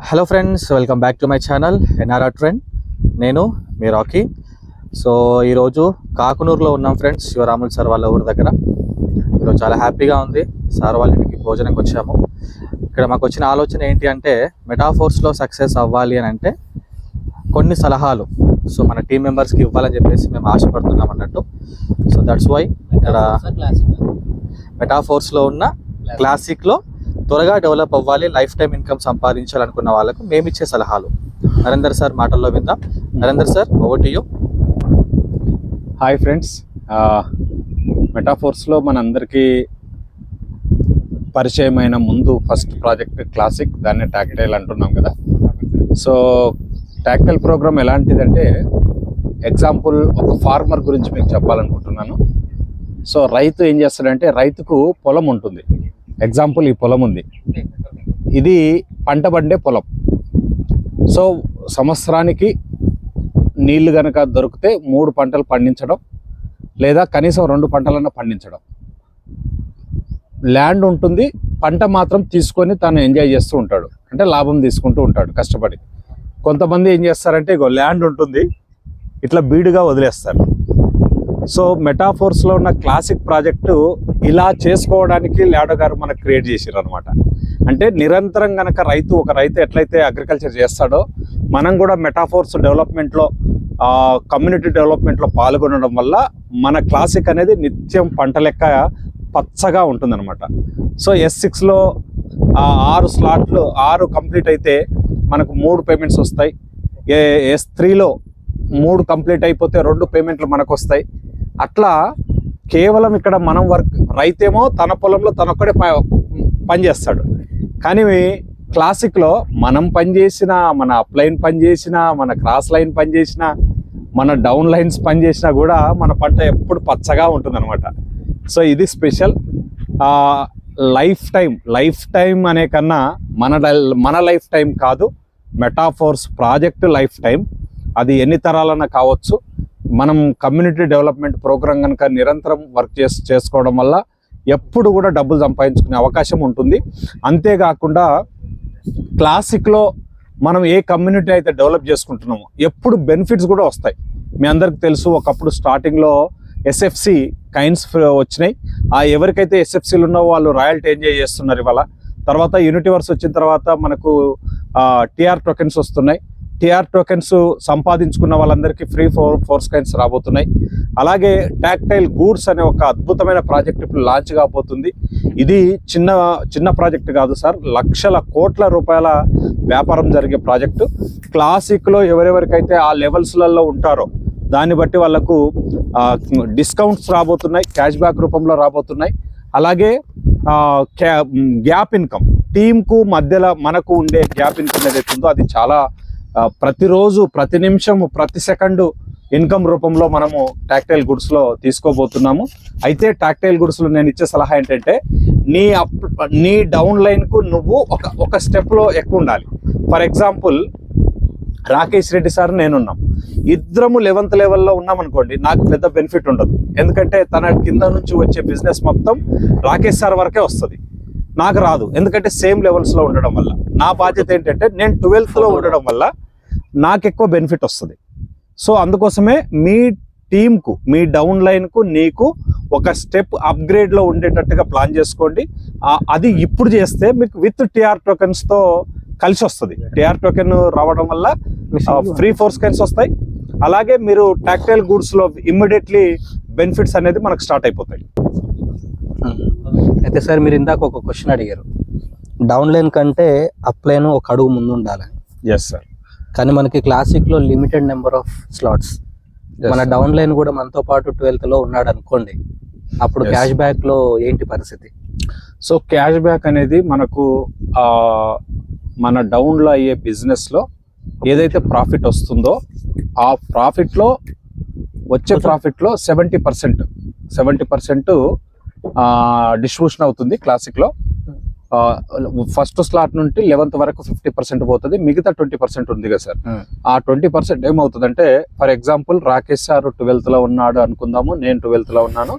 Hello friends, welcome back to my channel NRR trend. నేను మీ Rocky. So ఈరోజు కాకునూరులో ఉన్నాం friends, Sivaramulu sir వాళ్ళ ఊరి దగ్గర. ఈరోజు చాలా హ్యాపీగా ఉంది. సార్ వాళ్ళ ఇంటికి భోజనంకి వచ్చాము. ఇక్కడ మాకు వచ్చిన ఆలోచన ఏంటి అంటే, మెటాఫోర్స్లో సక్సెస్ అవ్వాలి అని అంటే కొన్ని సలహాలు సో మన టీం మెంబర్స్కి ఇవ్వాలని చెప్పేసి మేము ఆశపడుతున్నాం అన్నట్టు. సో దట్స్ వై ఇక్కడ మెటాఫోర్స్లో ఉన్న క్లాసిక్లో త్వరగా డెవలప్ అవ్వాలి, లైఫ్ టైం ఇన్కమ్ సంపాదించాలనుకున్న వాళ్ళకు మేము ఇచ్చే సలహాలు నరేందర్ సార్ మాటల్లో విందాం. Narender sir, over to you. Hi friends, మెటాఫోర్స్లో మనందరికీ పరిచయమైన ముందు ఫస్ట్ ప్రాజెక్ట్ క్లాసిక్, దాన్ని టాక్టైల్ అంటున్నాం కదా. సో టాక్టైల్ ప్రోగ్రామ్ ఎలాంటిదంటే, ఎగ్జాంపుల్ ఒక ఫార్మర్ గురించి మీకు చెప్పాలనుకుంటున్నాను. సో రైతు ఏం చేస్తాడంటే, రైతుకు పొలం ఉంటుంది. ఎగ్జాంపుల్ ఈ పొలం ఉంది, ఇది పంట పండే పొలం. సో సంవత్సరానికి నీళ్లు కనుక దొరికితే 3 పంటలు పండించడం, లేదా కనీసం 2 పంటలన్నా పండించడం. ల్యాండ్ ఉంటుంది, పంట మాత్రం తీసుకొని తను ఎంజాయ్ చేస్తూ ఉంటాడు, అంటే లాభం తీసుకుంటూ ఉంటాడు కష్టపడి. కొంతమంది ఏం చేస్తారంటే, ఇగో ల్యాండ్ ఉంటుంది, ఇట్లా బీడుగా వదిలేస్తారు. సో మెటాఫోర్స్లో ఉన్న క్లాసిక్ ప్రాజెక్టు ఇలా చేసుకోవడానికి లాడో గారు మనకు క్రియేట్ చేశారు అనమాట. అంటే నిరంతరం కనుక ఒక రైతు ఎట్లయితే అగ్రికల్చర్ చేస్తాడో, మనం కూడా మెటాఫోర్స్ డెవలప్మెంట్లో, కమ్యూనిటీ డెవలప్మెంట్లో పాల్గొనడం వల్ల మన క్లాసిక్ అనేది నిత్యం పంట లెక్క పచ్చగా ఉంటుందన్నమాట. సో S6లో 6 స్లాట్లు 6 కంప్లీట్ అయితే మనకు 3 పేమెంట్స్ వస్తాయి. S3లో 3 కంప్లీట్ అయిపోతే 2 పేమెంట్లు మనకు వస్తాయి. అట్లా కేవలం ఇక్కడ మనం రైతేమో తన పొలంలో తనొక్కడే పనిచేస్తాడు. కానీ క్లాసిక్లో మనం పనిచేసిన, మన అప్ లైన్ పనిచేసిన, మన క్రాస్ లైన్ పనిచేసిన, మన డౌన్ లైన్స్ పనిచేసినా కూడా మన పంట ఎప్పుడు పచ్చగా ఉంటుందన్నమాట. సో ఇది స్పెషల్. లైఫ్ టైం అనే కన్నా మన లైఫ్ టైం కాదు, మెటాఫోర్స్ ప్రాజెక్ట్ లైఫ్ టైం. అది ఎన్ని తరాలన్నా కావచ్చు. మనం కమ్యూనిటీ డెవలప్మెంట్ ప్రోగ్రాం కనుక నిరంతరం వర్క్ చేసుకోవడం వల్ల ఎప్పుడు కూడా డబ్బులు సంపాదించుకునే అవకాశం ఉంటుంది. అంతేకాకుండా క్లాసిక్లో మనం ఏ కమ్యూనిటీ అయితే డెవలప్ చేసుకుంటున్నామో ఎప్పుడు బెనిఫిట్స్ కూడా వస్తాయి. మీ అందరికి తెలుసు, ఒకప్పుడు స్టార్టింగ్లో SFC కైన్స్ వచ్చినాయి. ఎవరికైతే SFCలు ఉన్నావో వాళ్ళు రాయల్టీ ఎంజాయ్ చేస్తున్నారు ఇవాళ. తర్వాత యూనిటీవర్స్ వచ్చిన తర్వాత మనకు TR టోకెన్స్ వస్తున్నాయి. TR టోకెన్స్ సంపాదించుకున్న వాళ్ళందరికీ ఫ్రీ ఫోర్స్ కైన్స్ రాబోతున్నాయి. అలాగే టాక్టైల్ గూడ్స్ అనే ఒక అద్భుతమైన ప్రాజెక్ట్ ఇప్పుడు లాంచ్ కాబోతుంది. ఇది చిన్న ప్రాజెక్ట్ కాదు సార్, లక్షల కోట్ల రూపాయల వ్యాపారం జరిగే ప్రాజెక్టు. క్లాసిక్లో ఎవరెవరికైతే ఆ లెవెల్స్లలో ఉంటారో దాన్ని బట్టి వాళ్ళకు డిస్కౌంట్స్ రాబోతున్నాయి, క్యాష్ బ్యాక్ రూపంలో రాబోతున్నాయి. అలాగే గ్యాప్ ఇన్కమ్, టీంకు మధ్యలో మనకు ఉండే గ్యాప్ ఇన్కమ్ ఏదైతే ఉందో అది చాలా ప్రతిరోజు, ప్రతి నిమిషము, ప్రతి సెకండు ఇన్కమ్ రూపంలో మనము టాక్టైల్ గుడ్స్లో తీసుకోబోతున్నాము. అయితే టాక్టైల్ గుడ్స్లో నేను ఇచ్చే సలహా ఏంటంటే, నీ డౌన్ లైన్కు నువ్వు ఒక స్టెప్లో ఎక్కువ ఉండాలి. For example Rakesh Reddy sir నేనున్నాం, ఇద్దరము 11th లెవెల్లో ఉన్నాం అనుకోండి, నాకు పెద్ద బెనిఫిట్ ఉండదు. ఎందుకంటే తన కింద నుంచి వచ్చే బిజినెస్ మొత్తం రాకేష్ సార్ వరకే వస్తుంది, నాకు రాదు. ఎందుకంటే సేమ్ లెవెల్స్లో ఉండడం వల్ల. నా బాధ్యత ఏంటంటే, నేను 12thలో ఉండడం వల్ల నాకు ఎక్కువ బెనిఫిట్ వస్తుంది. సో అందుకోసమే మీ టీంకు, మీ డౌన్ లైన్కు నీకు ఒక స్టెప్ అప్గ్రేడ్లో ఉండేటట్టుగా ప్లాన్ చేసుకోండి. అది ఇప్పుడు చేస్తే మీకు విత్ TR టోకెన్స్తో కలిసి వస్తుంది. TR టోకెన్ రావడం వల్ల ఫ్రీ ఫోర్స్ కైన్స్ వస్తాయి. అలాగే మీరు టాక్టైల్ గూడ్స్లో ఇమ్మీడియట్లీ బెనిఫిట్స్ అనేది మనకు స్టార్ట్ అయిపోతాయి. అయితే సార్, మీరు ఇందాక ఒక క్వశ్చన్ అడిగారు, డౌన్ లైన్ కంటే అప్ లైన్ ఒక అడుగు ముందు ఉండాలని. Yes sir. కానీ మనకి క్లాసిక్లో లిమిటెడ్ నెంబర్ ఆఫ్ స్లాట్స్. మన డౌన్ లైన్ కూడా మనతో పాటు 12thలో ఉన్నాడు అనుకోండి, అప్పుడు క్యాష్ బ్యాక్లో ఏంటి పరిస్థితి? సో క్యాష్ బ్యాక్ అనేది మనకు మన డౌన్లో అయ్యే బిజినెస్లో ఏదైతే ప్రాఫిట్ వస్తుందో ఆ ప్రాఫిట్లో, వచ్చే ప్రాఫిట్లో 70% డిస్ట్రిబ్యూషన్ అవుతుంది క్లాసిక్లో. ఫస్ట్ స్లాట్ నుండి 11th వరకు 50% పోతుంది, మిగతా 20% ఉంది కదా సార్. ఆ 20% ఏమవుతుందంటే, ఫర్ ఎగ్జాంపుల్ రాకేష్ సార్ 12thలో ఉన్నాడు అనుకుందాము, నేను 12thలో ఉన్నాను,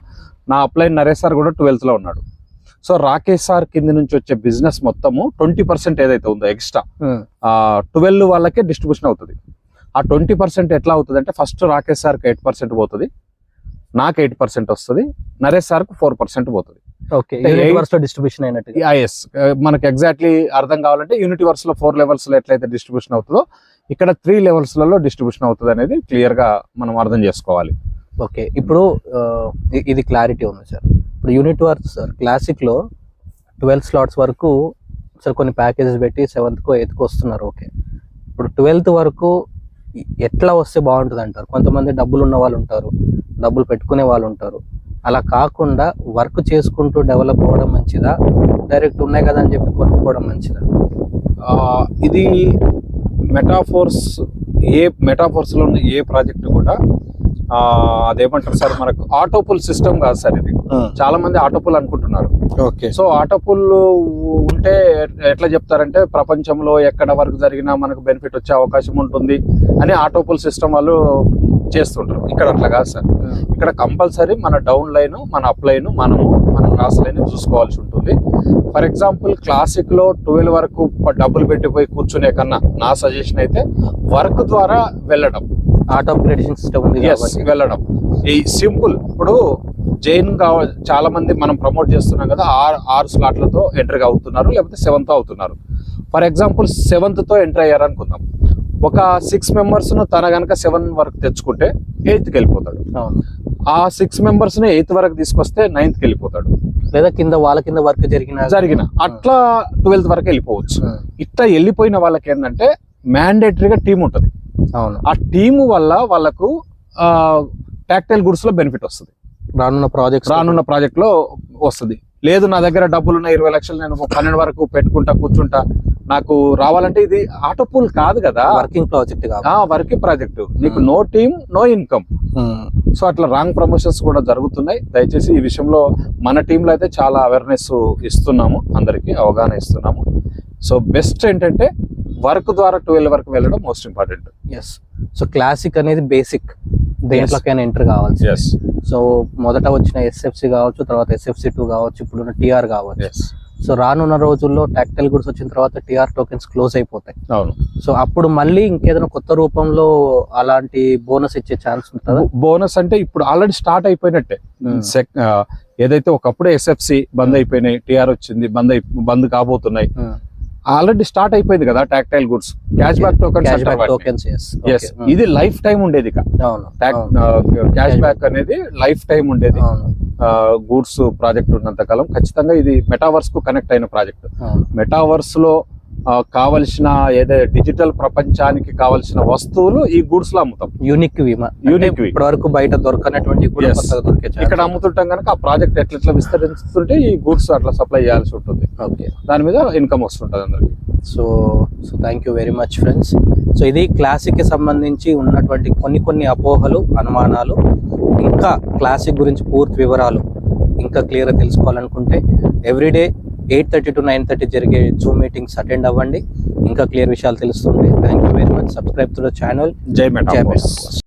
నా అప్లైన్ నరేష్ సార్ కూడా 12thలో ఉన్నాడు. సో రాకేష్ సార్ కింద నుంచి వచ్చే బిజినెస్ మొత్తము 20% ఏదైతే ఉందో ఎక్స్ట్రా 12 వాళ్ళకే డిస్ట్రిబ్యూషన్ అవుతుంది. ఆ 20% ఎట్లా అవుతుంది అంటే ఫస్ట్ రాకేష్ సార్కి 8% పోతుంది, నాకు 8% వస్తుంది, నరేష్ సార్కు 4% పోతుంది. ఓకే, యూనివర్స్ లో డిస్ట్రిబ్యూషన్ అయినట్టు. ఎస్, మనకి ఎగ్జాక్ట్లీ అర్థం కావాలంటే యూనివర్స్ లో 4 లెవెల్స్ లో ఎట్లయితే డిస్ట్రిబ్యూషన్ అవుతుందో ఇక్కడ 3 లెవెల్స్ లలో డిస్ట్రిబ్యూషన్ అవుతుంది అనేది క్లియర్ గా మనం అర్థం చేసుకోవాలి. ఓకే, ఇప్పుడు ఇది క్లారిటీ ఉంది సార్. ఇప్పుడు యూనిట్ వర్క్ సార్ క్లాసిక్ లో 12 స్లాట్స్ వరకు సార్ కొన్ని ప్యాకేజెస్ పెట్టి 7th కో 8th కో వస్తున్నారు. ఓకే, ఇప్పుడు 12th వరకు ఎట్లా వస్తే బాగుంటుంది అంటారు? కొంతమంది డబ్బులు ఉన్న వాళ్ళు ఉంటారు, డబ్బులు పెట్టుకునే వాళ్ళు ఉంటారు. అలా కాకుండా వర్క్ చేసుకుంటూ డెవలప్ అవ్వడం మంచిదా, డైరెక్ట్ ఉన్నాయి కదా అని చెప్పి కొనుక్కోవడం మంచిదా? ఇది మెటాఫోర్స్ లో ఉన్న ఏ ప్రాజెక్ట్ కూడా అదేమంటారు సార్, మనకు ఆటోపుల్ సిస్టమ్ కాదు సార్ ఇది. చాలా మంది ఆటోపుల్ అనుకుంటున్నారు. ఓకే, సో ఆటోపుల్ ఉంటే ఎట్లా చెప్తారంటే ప్రపంచంలో ఎక్కడ వరకు జరిగినా మనకు బెనిఫిట్ వచ్చే అవకాశం ఉంటుంది అని ఆటోపుల్ సిస్టమ్ వాళ్ళు చేస్తుంటారు. ఇక్కడ అట్లా కాదు సార్. ఇక్కడ కంపల్సరీ మన డౌన్ లైన్, మన అప్ లైన్, మన క్రాస్ లైన్ చూసుకోవాల్సి ఉంటుంది. ఫర్ ఎగ్జాంపుల్ క్లాసిక్ లో 12 వరకు డబ్బులు పెట్టిపోయి కూర్చునే కన్నా నా సజెషన్ అయితే వర్క్ ద్వారా వెళ్ళడం, ఆటో అప్గ్రేడేషన్ సిస్టమ్ ఉంది వెళ్ళడం. ఈ సింపుల్, ఇప్పుడు జైన్ చాలా మంది మనం ప్రమోట్ చేస్తున్నాం కదా, 6 స్లాట్లతో ఎంట్రీ అవుతున్నారు, లేకపోతే 7th అవుతున్నారు. ఫర్ ఎగ్జాంపుల్ 7th తో ఎంట్రీ అయ్యారు అనుకుందాం. ఒక 6 మెంబర్స్ ను తన గనక 7 వరకు తెచ్చుకుంటే 8th వెళ్ళిపోతాడు. ఆ 6 మెంబర్స్ ని 8th వరకు తీసుకొస్తే 9th వెళ్ళిపోతాడు. లేదా వాళ్ళ కింద వర్క్ జరిగిన అట్లా 12th వరకు వెళ్ళిపోవచ్చు. ఇట్లా వెళ్ళిపోయిన వాళ్ళకి ఏంటంటే మ్యాండేటరీగా టీం ఉంటుంది. అవును, ఆ టీము వల్ల వాళ్ళకు టాక్టైల్ గుడ్స్ లో బెనిఫిట్ వస్తుంది. రానున్న ప్రాజెక్ట్ లో వస్తుంది. లేదు నా దగ్గర డబ్బులున్న 20 లక్షలు నేను 12 వరకు పెట్టుకుంటా కూర్చుంటా, నాకు రావాలంటే ఇది ఆటోపూల్ కాదు కదా, వర్కింగ్ ప్రాజెక్ట్. నీకు no team no income. So అట్లా రాంగ్ ప్రమోషన్స్ కూడా జరుగుతున్నాయి. దయచేసి ఈ విషయంలో మన టీంలో అయితే చాలా అవేర్నెస్ ఇస్తున్నాము, అందరికి అవగాహన ఇస్తున్నాము. సో బెస్ట్ ఏంటంటే వర్క్ ద్వారా 12 వరకు వెళ్ళడం most important. Yes, so classic అనేది బేసిక్, దేంట్లోకైనా ఎంటర్ కావాలి. సో మొదట వచ్చిన SFC కావచ్చు, తర్వాత SFC2 కావచ్చు, ఇప్పుడున్న TR కావచ్చు. సో రానున్న రోజుల్లో టాక్టైల్ గుడ్స్ వచ్చిన తర్వాత TR టోకెన్స్ క్లోజ్ అయిపోతాయి. అవును, సో అప్పుడు మళ్ళీ ఇంకేదైనా కొత్త రూపంలో అలాంటి బోనస్ ఇచ్చే ఛాన్స్ ఉంటుందా? బోనస్ అంటే ఇప్పుడు ఆల్రెడీ స్టార్ట్ అయిపోయినట్టే. ఏదైతే ఒకప్పుడు SFC బంద్ అయిపోయినాయి, TR వచ్చింది, బంద్ కాబోతున్నాయి. ఆల్రెడీ స్టార్ట్ అయిపోయింది కదా tactile goods, cash back tokens. ఇది లైఫ్ టైం ఉండేది. క్యాష్ బ్యాక్ అనేది లైఫ్ టైం ఉండేది. గూడ్స్ ప్రాజెక్ట్ ఉన్నంత కాలం ఖచ్చితంగా ఇది మెటావర్స్ కు కనెక్ట్ అయిన ప్రాజెక్ట్. మెటావర్స్ లో కావలసిన ఏదైతే డిజిటల్ ప్రపంచానికి కావలసిన వస్తువులు ఈ గూడ్స్ లో అమ్ముతాం. యూనిక్ ఇప్పటి వరకు బయట దొరకనటువంటి ఇక్కడ అమ్ముతుంటాం కనుక ఆ ప్రాజెక్ట్ ఎట్లా విస్తరిస్తుంటే ఈ గూడ్స్ అట్లా సప్లై చేయాల్సి ఉంటుంది. దాని మీద ఇన్కమ్ వస్తుంటది అందరికి. So thank you very much friends. So ఇది క్లాసిక్ కి సంబంధించి ఉన్నటువంటి కొన్ని అపోహలు, అనుమానాలు, ఇంకా క్లాసిక్ గురించి పూర్తి వివరాలు ఇంకా క్లియర్గా తెలుసుకోవాలనుకుంటే ఎవ్రీడే 8:30 to 9:30 జరిగే జూమ్ మీటింగ్స్ అటెండ్ అవ్వండి. ఇంకా క్లియర్ విషయాలు తెలుస్తుంటాయి. Thank you very much. Subscribe to the channel. జై మెటావర్స్.